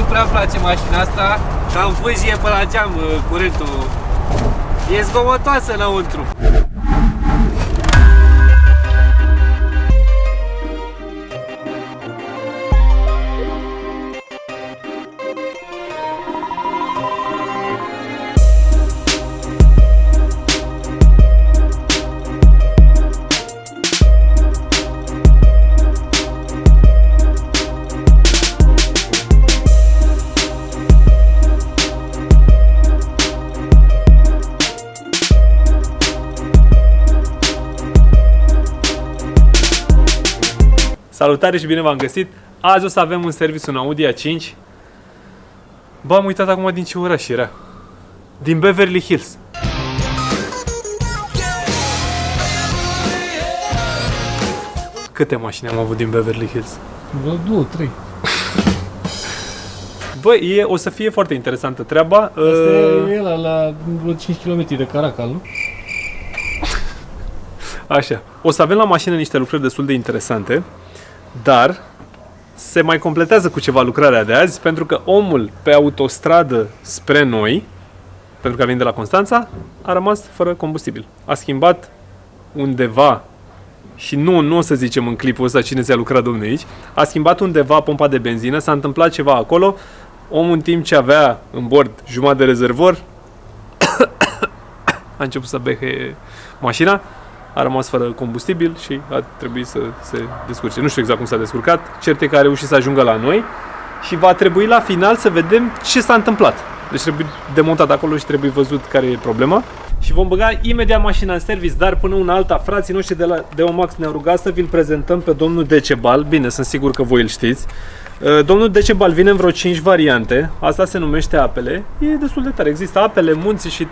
prea place mașina asta, cam fâșie pe la geam curentul. E zgomotoasă înăuntru. Salutare și bine v-am găsit! Azi o să avem un serviciu, un Audi A5. Bă, am uitat acum din ce oraș era. Din Beverly Hills. Câte mașini am avut din Beverly Hills? Vreo 2, 3. Bă, o să fie foarte interesantă treaba. Asta e la vreo 5 km de Caracal, nu? Așa. O să avem la mașină niște lucrări destul de interesante, dar se mai completează cu ceva lucrarea de azi, pentru că omul pe autostradă spre noi, pentru că a venit de la Constanța, a rămas fără combustibil. A schimbat undeva, și nu o să zicem în clipul ăsta cine ți-a lucrat domnule aici, a schimbat undeva pompa de benzină, s-a întâmplat ceva acolo, omul în timp ce avea în bord jumătate de rezervor, a început să behe mașina, a rămas fără combustibil și a trebuit să se descurce. Nu știu exact cum s-a descurcat, cert e că a reușit să ajungă la noi și va trebui la final să vedem ce s-a întâmplat. Deci trebuie demontat acolo și trebuie văzut care e problema. Și vom băga imediat mașina în service, dar până una alta, frații noștri de la Deomax ne-au rugat să vi-l prezentăm pe domnul Decebal. Bine, sunt sigur că voi îl știți. Domnul Decebal vine în vreo 5 variante, asta se numește apele, e destul de tare. Există apele, munții și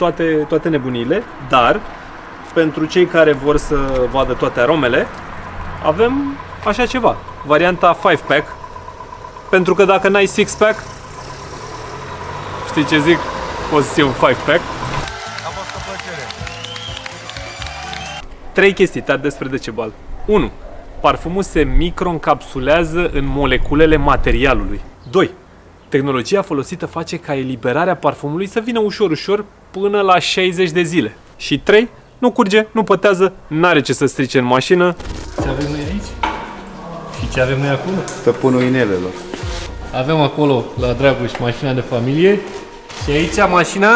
toate nebuniile, dar pentru cei care vor să vadă toate aromele, avem așa ceva, varianta 5-pack, pentru că dacă n-ai 6-pack, știi ce zic, poți să iei un 5-pack. A fost o plăcere. 3 chestii tari despre Decebal. 1. Parfumul se microîncapsulează în moleculele materialului. 2. Tehnologia folosită face ca eliberarea parfumului să vină ușor până la 60 de zile. Și 3. Nu curge, nu pătează, n-are ce să strice în mașină. Ce avem noi aici? Și ce avem noi acolo? Stăpânul inelelor. Avem acolo, la Dragoș, mașina de familie. Și aici mașina?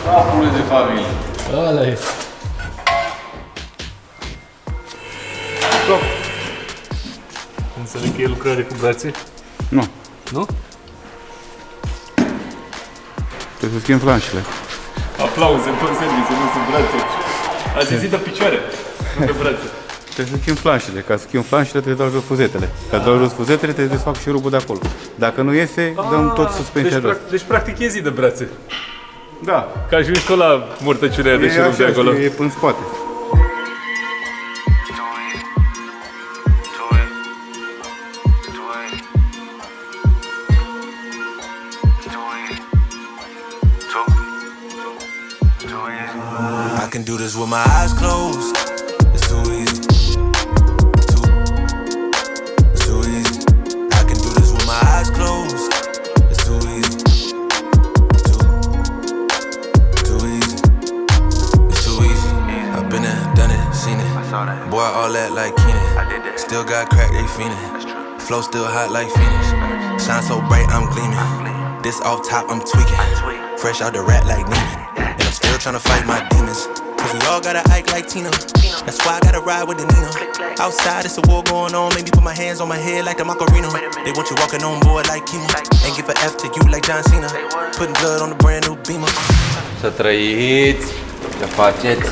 Capul de familie. Ăla e. Stop! Înțeleg că e lucrare cu brațe? Nu. Nu? Trebuie să schimb flanșele. Aplauze în tot serviciu, nu sunt brațe. Ați zis de picioare, nu de brațe. Trebuie să schimb flanșele. Ca să schimb flanșele trebuie să dau jos fuzetele. Ca să dau jos fuzetele trebuie să fac și rubul de acolo. Dacă nu iese, dăm tot suspensia jos. Deci practic e zi de brațe. Da. Ca și tot la murtăciunea de E șurub de așa, acolo. e în spate. I can do this with my eyes closed. It's too easy. It's too easy. I can do this with my eyes closed. It's too easy. Too easy. It's too easy. I've been there, done it, seen it. Boy, all that like Keenan. Still got crack, they fiendin'. Flow still hot like Phoenix. Shine so bright, I'm gleaming. This off top, I'm tweaking. Fresh out the rat like Neiman. And I'm still tryna fight my demons. Cause we all gotta act like Tina. That's why I gotta ride with the Nina. Outside, it's a war going on. Maybe put my hands on my head like the Macarena. They want you walking on board like Kima. And give a F to you like John Cena. Putting blood on the brand new Beamer. Să trăiți, să faceți.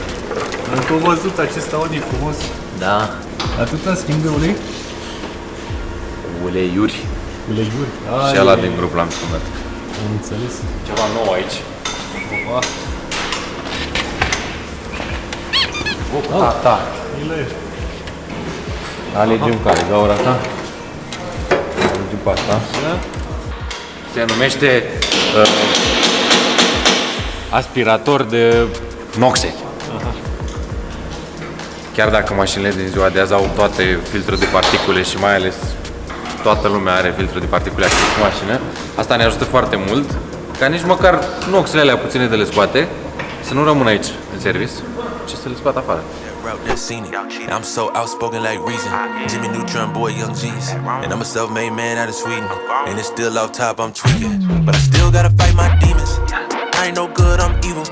Am tot văzut acest Audi frumos. Da, Atâta schimb de ulei? uleiuri. Uleiuri. Și ăla din grup l-am schimbat. Am înțeles. Ceva nou aici. Tata. Alegem care? Gaura ta? Alegem pe asta. Se numește aspirator de noxe. Chiar dacă mașinile din ziua de azi au toate filtre de particule și mai ales toată lumea are filtru de particule activ cu mașină. Asta ne ajută foarte mult, ca nici măcar noxele alea puține de le scoate, să nu rămână aici în service, ci să le scoată afară. Route that seen it. I'm so outspoken like Reason. Jimmy Neutron, boy, young G's. And I'm a self-made man out of Sweden. And it's still off top, I'm tweaking. But I still gotta fight my demons. I ain't no good, I'm evil.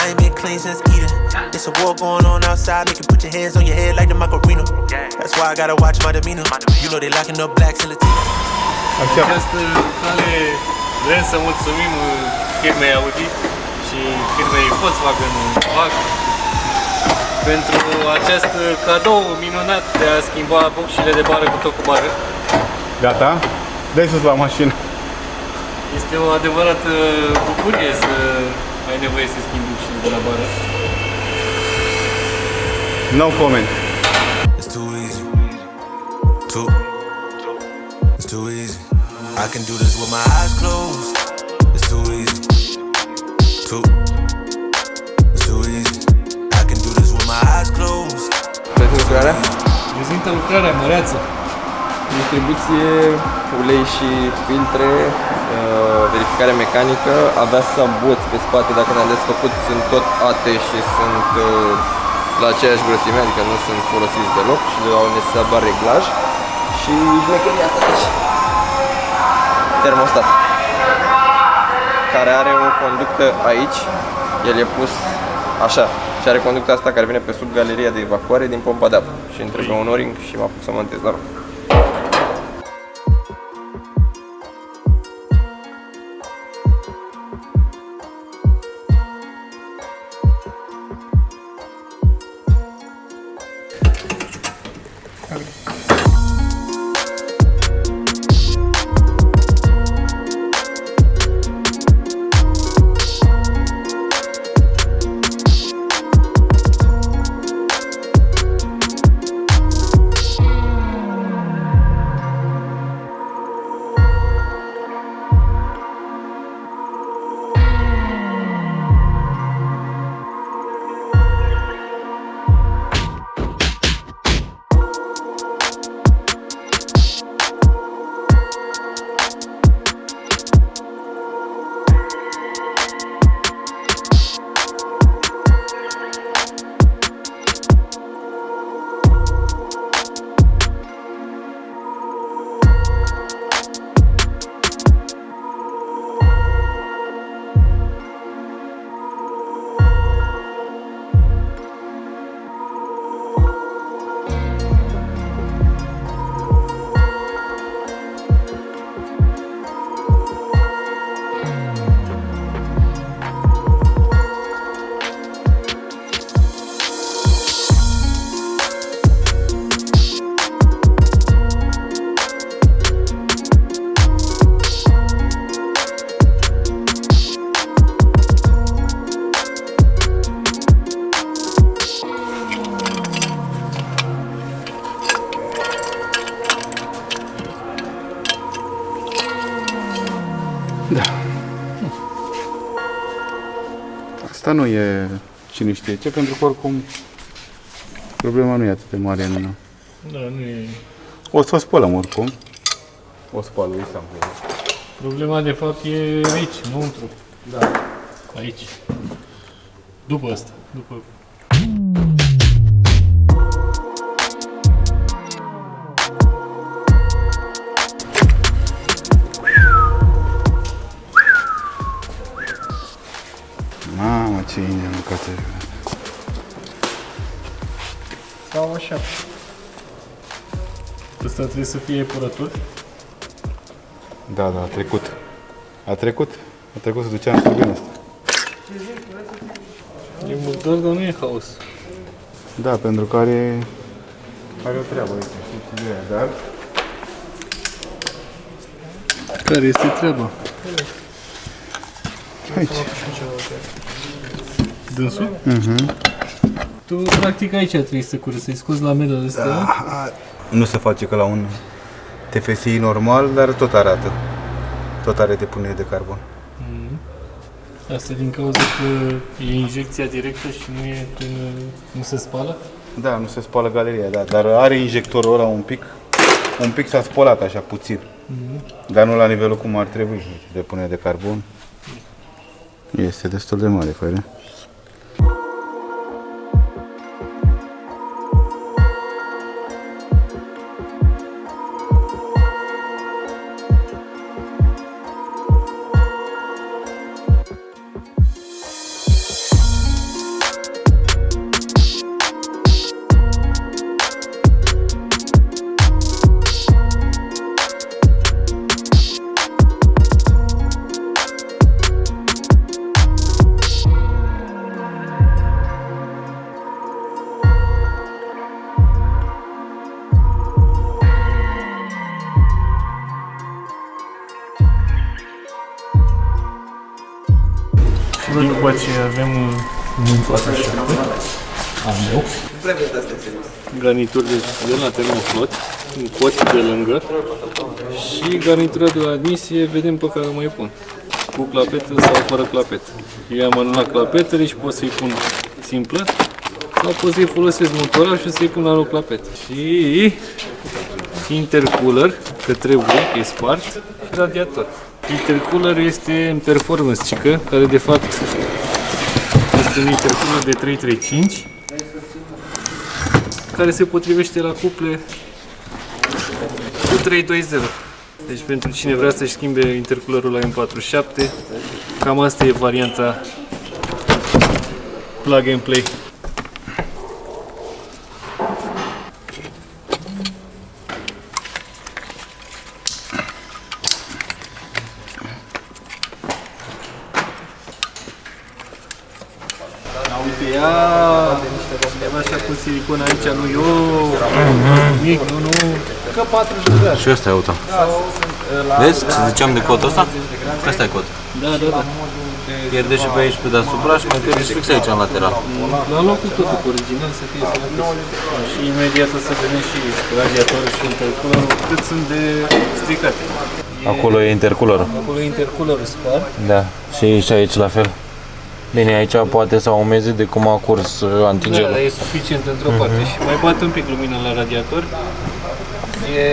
I ain't been clean since Eden. It's a war going on outside. Make you put your hands on your head like the Macarena. That's why I gotta watch my demeanor. You know they locking up blacks and Latinos. Această cale vrem să mulțumim firmei Audi și firmei Volkswagen pentru acest cadou minunat de a schimba boxile de bară cu tot cu bară. Gata? Dă-i sus la mașină. Este o adevărată bucurie să ai nevoie să schimbi boxile de la bară. No comment. It's too easy. It's too easy. I can do this with my eyes closed. It's too easy. It's too easy. I can do this with my eyes closed. Prezintă lucrarea măreață. Distribuție, ulei și filtre, verificare mecanică, avea saboți pe spate, dacă ne-am desfăcut, sunt tot ate și sunt la aceeași grosime, adică nu sunt folosiți deloc și au necesar reglaj. Și șmecheria asta, deci termostat, care are o conductă aici, el e pus așa și are conducta asta care vine pe sub galeria de evacuare din pompa de apă și îmi trebuie un o-ring și m-a pus să montez la rog. Asta nu e cine știe ce, pentru că oricum problema nu e atât de mare în... Da, nu e... O să o spălăm oricum. O spăl, lui Sam. Problema de fapt e aici, înăuntru. Da. Aici. După asta. După... Mamă, ce inima mâncată. Sau așa. Asta trebuie să fie epurător. Da, da, a trecut. A trecut să ducea în turbina asta. E murdor, dar nu e haos. Da, pentru că are o treabă, uite, știi ce e, dar... Care este treaba? Aici. Dânsul? Tu, practic, aici trebuie să curăți, să-i scoți lamelele astea. Da, nu se face ca la un TFSI normal, dar tot arată. Tot are depunere de carbon. Asta din cauza că e injecția directă și nu se spală? Da, nu se spală galeria, da, dar are injectorul ăla un pic un pic s-a spălat așa puțin. Dar nu la nivelul cum ar trebui. De punere de carbon. Este destul de mare, fără. După ce avem în fața așa, al meu, garnitură de la termoflot, un cot pe lângă și garnitura de la admisie, vedem pe care o mai pun, cu clapetă sau fără clapetă. Eu am anulat clapetele și pot să-i pun simplă sau pot să-i folosesc motoral și să-i pun la loc clapetă. Și intercooler, că trebuie, e spart, și radiator. Intercooler este în performance cică, care de fapt este un intercooler de 335 care se potrivește la cuple cu 320. Deci pentru cine vrea să-și schimbe intercoolerul la M47, cam asta e varianta plug and play. Undeva așa cu silicon aici, nu eu, mic, nu, că 40 de grade. Și ăsta e auto. Vezi ce ziceam de cot ăsta? Ăsta e cot. Da. Pierde și pe aici pe deasupra și mai pierde și fix aici în lateral. La locul totul cu original să fie sănătos. Și imediat o să vedem și radiatorul și intercoolerul cât sunt de stricate. Acolo e intercoolerul. Acolo e intercoolerul spart. Da. Și aici la fel. Bine, aici poate să aumeze de cum a curs antigelul. Da, e suficient într-o parte și mai bate un pic lumina la radiator. E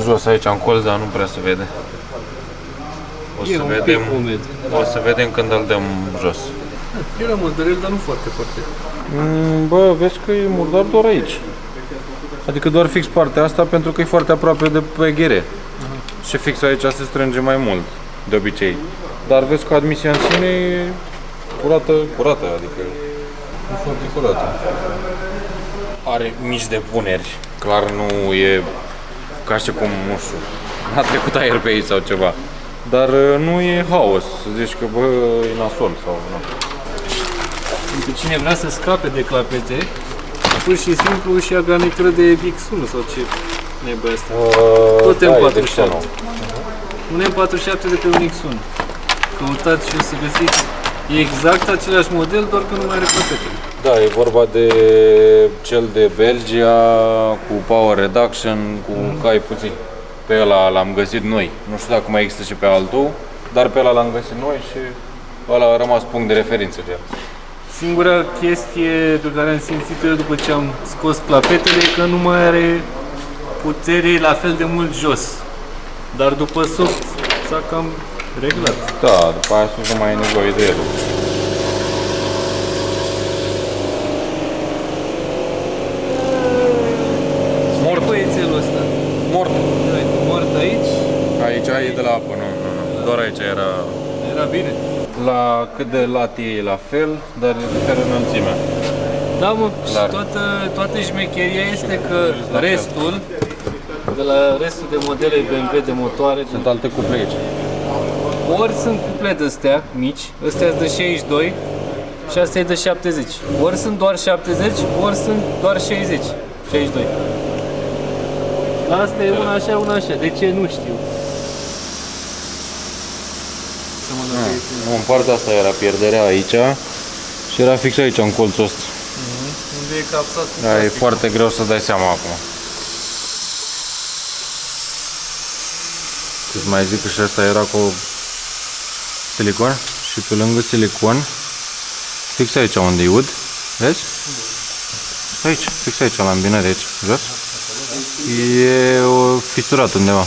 Jos aici în colț, dar nu prea se vede. O să un vedem, pic umed. o să vedem când îl dăm jos. Era murdărel, dar nu foarte. Bă, vezi că e murdar doar aici. Adică doar fix partea asta pentru că e foarte aproape de peghere. Și fix aici se strânge mai mult, de obicei. Dar vezi că admisia în sine e curată, adică e foarte curată. Are mici depuneri, clar nu e ca și cum, nu știu, a trecut aer pe aici sau ceva. Dar nu e haos, să zici că bă, e nasol sau nu. Pentru cine vrea să scape de clapete, pur și simplu și ia garnitură de X1 sau ce nebuie asta. Tot M47. Un M47 de pe un X1. Căutați și o să găsiți exact același model, doar că nu mai are clapetele. Da, e vorba de cel de Belgia cu power reduction, cu cai puțin. Pe ăla l-am găsit noi. Nu știu dacă mai există și pe altul, dar pe ăla l-am găsit noi și ăla a rămas punct de referință de el. Singura chestie pe care am simțit-o după ce am scos clapetele e că nu mai are putere la fel de mult jos. Dar după soft s-a cam reglat. Da, după aia sus nu mai e nevoie de el. Mort băiețelul ăsta. Mort. Uite, mort aici. Aici e de la apă, nu. Doar aici era. Era bine. La cât de lat e la fel, dar diferă înălțimea. Da, mă, și Dar- toată șmecheria este că restul, de la restul de modele BMW de motoare, Sunt alte cuple aici. ori sunt cuple de-astea mici, ăstea sunt de 62 și astea e de 70. Ori sunt doar 70, ori sunt doar 60, 62. Asta e una așa, una așa. De ce? Nu știu. Nu, în partea asta era pierderea aici și era fix aici, în colțul ăsta. Unde e capsat? Da, e foarte greu să dai seama acum. Îți mai zic că și asta era cu silicon și pe lângă silicon, fix aici unde e ud, vezi? Aici, fix aici, la îmbinare aici, jos. E o fisurat undeva.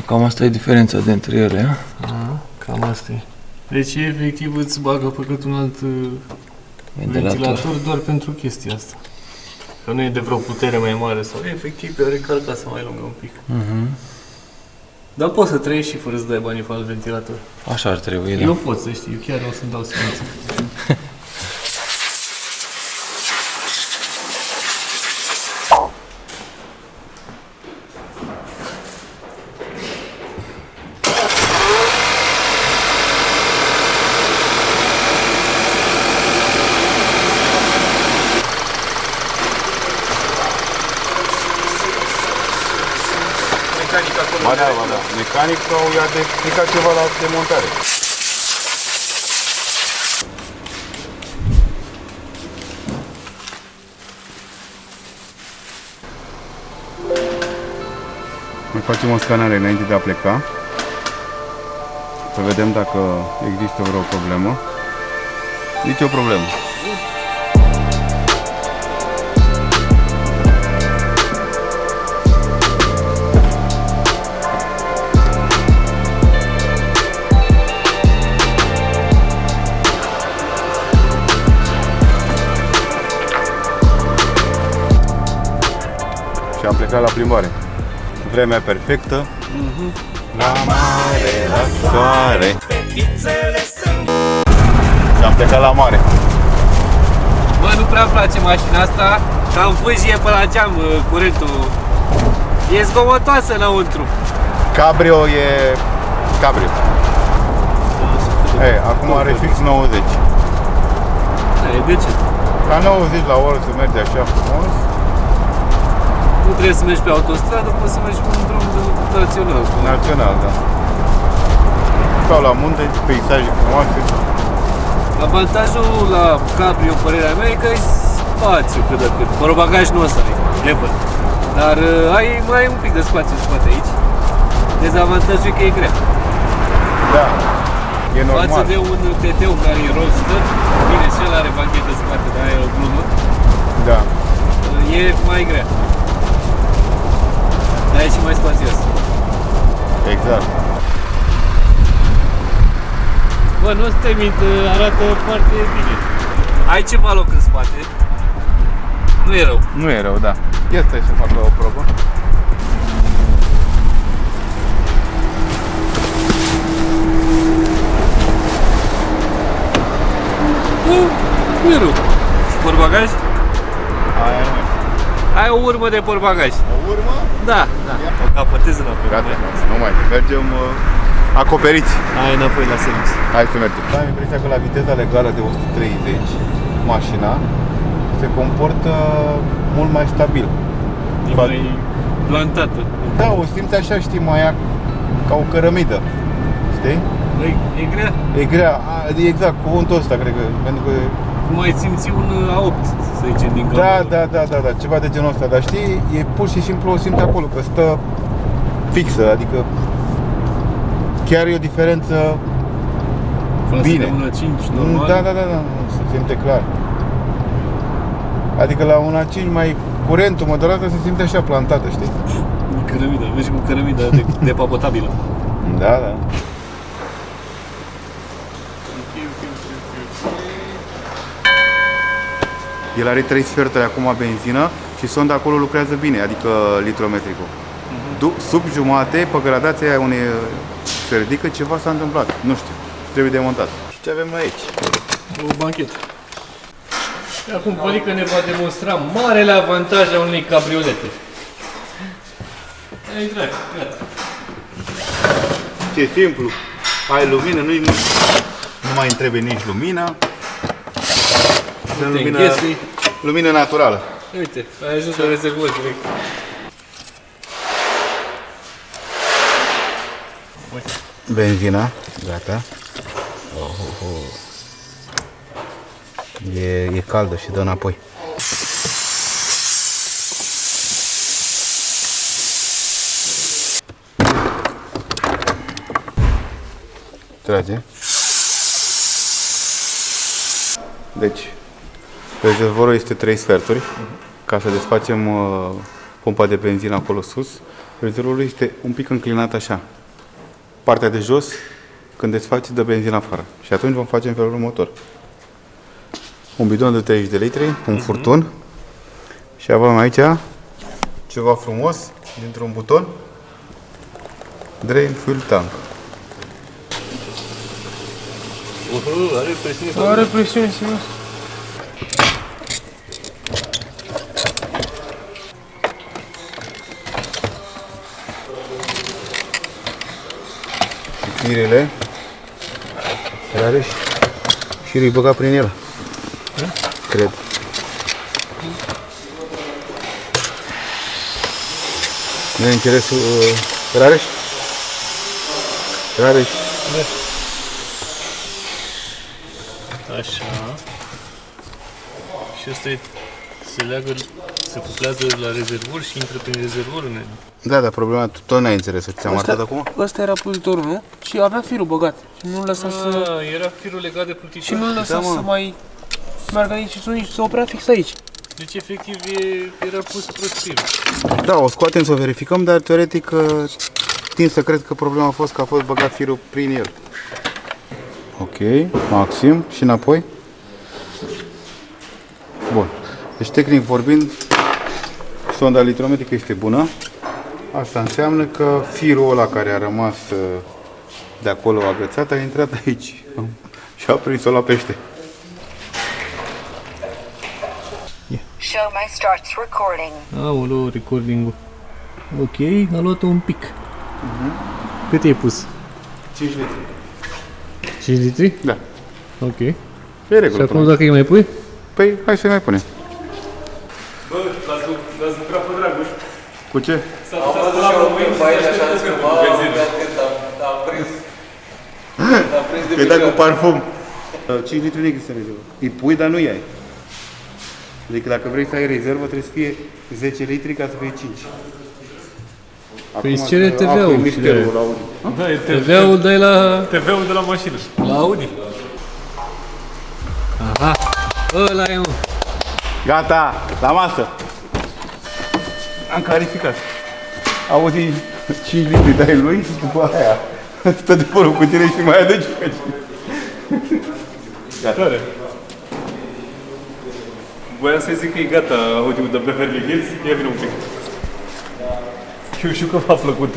Cam asta e diferența dintre ele, Cam asta e. Deci efectiv îți bagă pe cât un alt ventilator. ventilator doar pentru chestia asta. Că nu e de vreo putere mai mare sau efectiv are carcasa mai lungă un pic. Dar poți să trăiești și fără să dai banii pe alt ventilator. Așa ar trebui, da. Eu pot să știu, eu chiar o să-mi dau silință. Ba da, ba da. Mecanica i-a explicat ceva la demontare. Mai facem o scanare înainte de a pleca. Să vedem dacă există vreo problemă. Nici o problemă. Și am plecat la plimbare. Vremea perfectă. La mare, la soare. Și am plecat la mare. Bă, nu prea îmi place mașina asta, cam fâșie pe la geam curentul. E zgomotoasă înăuntru. Cabrio e cabrio. Ei, acum are fix 90. De ce? Ca 90 la oră să merge așa frumos. Nu trebuie să mergi pe autostradă, poți să mergi pe un drum național. Național, da. Sau la munte, peisaje frumoase. Avantajul la cabrio, părerea mea, e că ai spațiu cât de cât. Fără bagaj nu o să ai, never. Dar ai mai un pic de spațiu în spate aici. Dezavantajul e că e grea. Da, e normal. Față de un TT-ul care e roadster, bine, și el are banchetă în spate, dar e o glumă, Da. e mai grea. Dar e și mai spațios. Exact. Bă, nu o să te mint, arată foarte bine. Ai ceva loc în spate. Nu e rău. Nu e rău, da. Ia stai să fac o probă. Nu e rău. Și portbagaj? Aia nu e. Ai o urmă de portbagaj. O urmă? Da, da. O capătezi înapoi. Gata, nu mai. Mergem acoperiți. Hai înapoi la serviciu. Hai să mergem. Am impresia că la viteza legală de 130, mașina se comportă mult mai stabil. E mai plantată. Da, o simți așa, știi, mai ca o cărămidă. Știi? E grea. E grea, exact, cuvântul ăsta, cred că, pentru că... Cum ai simți un A8, să zicem, din Da, ceva de genul ăsta, dar știi, e pur și simplu o simți acolo, că stă fixă, adică chiar e o diferență bine. De 1.5 normal. Da, se simte clar. Adică la 1.5 mai curentul motorată se simte așa plantată, știi? Cărămidă, vezi cu cărămida de papotabilă. Da. El are 3 sferturi acum benzină și sonda acolo lucrează bine, adică litrometricul. Sub jumate, pe gradația aia unei se ridică, ceva s-a întâmplat. Nu știu, trebuie demontat. Ce avem noi aici? O banchetă. Acum Vălică ne va demonstra marele avantaj a unei cabriolete. Ai intrat, gata. Ce simplu, ai lumină, nu mai trebuie nici lumină. Lumină naturală. Uite, ai ajuns la rezervor direct. Benzina, gata. E caldă și dă înapoi. Trage. Deci, rezervorul este 3 sferturi. Ca să desfacem pompa de benzină acolo sus, rezervorul este un pic înclinat așa. Partea de jos, când desfaci, dă benzină afară. Și atunci vom face în felul următor. Un bidon de 30 de litri, un furtun. Și avem aici ceva frumos, dintr-un buton. Drain Fuel Tank. Are presiune. Are presiune, serios. Firele, are și îi băga prin el. Cred. Nu e interesul Rareș? Rareș. Așa. Și ăsta se leagă, se cuplează la rezervor și intră prin rezervor în el. Da, dar problema tot n-ai înțeles-o. Ți-am arătat acum? Ăsta era pozitorul, nu? Și avea firul băgat. Și nu lăsa să... Era firul legat de plutitor. Și nu lăsa să mai meargă nici și nici, să oprea fix aici. Deci efectiv era pus prost firul. Da, o scoatem să o verificăm, dar teoretic tind să cred că problema a fost că a fost băgat firul prin el. Ok, maxim și înapoi. Bun. Deci tehnic vorbind, sonda litrometrică este bună. Asta înseamnă că firul ăla care a rămas de acolo agățat a intrat aici și a prins-o la pește. Show my starts recording. Aoleu, recording-ul. Ok, a luat un pic. Cât i-ai pus? 5 litri. 5 litri? Da. Ok. E Și regulă. acum dacă îi mai pui? Păi, hai să-i mai punem. Bă, l-ați lucrat pe Dragoș. Cu ce? Am văzut și eu un pe aici așa zis că am prins de Că da cu picioare. parfum. 5 litri nu există în rezervă. Îi pui, dar nu i ai. Adică dacă vrei să ai rezervă, trebuie să fie 10 litri ca să fie 5. Păi îți cere TV-ul. Misterul la Audi. Da, e TV-ul dai la TV-ul de la mașină. Audi. Aha, ăla e, mă. Gata, la masă. Am clarificat. Audi 5 litri dai lui și după aia stă de vorbă cu tine și mai adăugi. Tare. Voiam să zic că e gata Audi-ul de Beverly Hills. Ia vine un pic. Știu că v-a plăcut.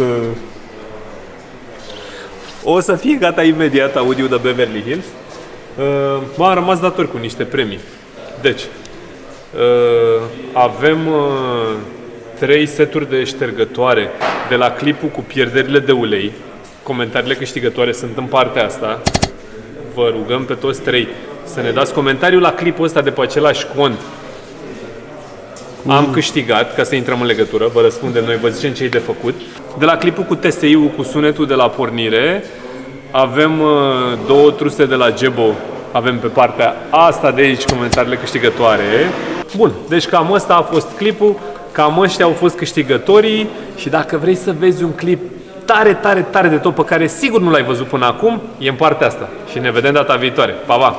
O să fie gata imediat Audi-ul de Beverly Hills. M-am rămas dator cu niște premii. Deci, avem 3 seturi de ștergătoare de la clipul cu pierderile de ulei. Comentariile câștigătoare sunt în partea asta. Vă rugăm pe toți 3 să ne dați comentariul la clipul ăsta de pe același cont. Am câștigat, ca să intrăm în legătură, vă răspundem noi, vă zicem ce-i de făcut. De la clipul cu TSI-ul, cu sunetul de la pornire, avem 2 truse de la Gebo, avem pe partea asta de aici comentariile câștigătoare. Bun, deci cam ăsta a fost clipul, cam ăștia au fost câștigătorii și dacă vrei să vezi un clip tare, tare, tare de tot pe care sigur nu l-ai văzut până acum, e în partea asta. Și ne vedem data viitoare. Pa, pa!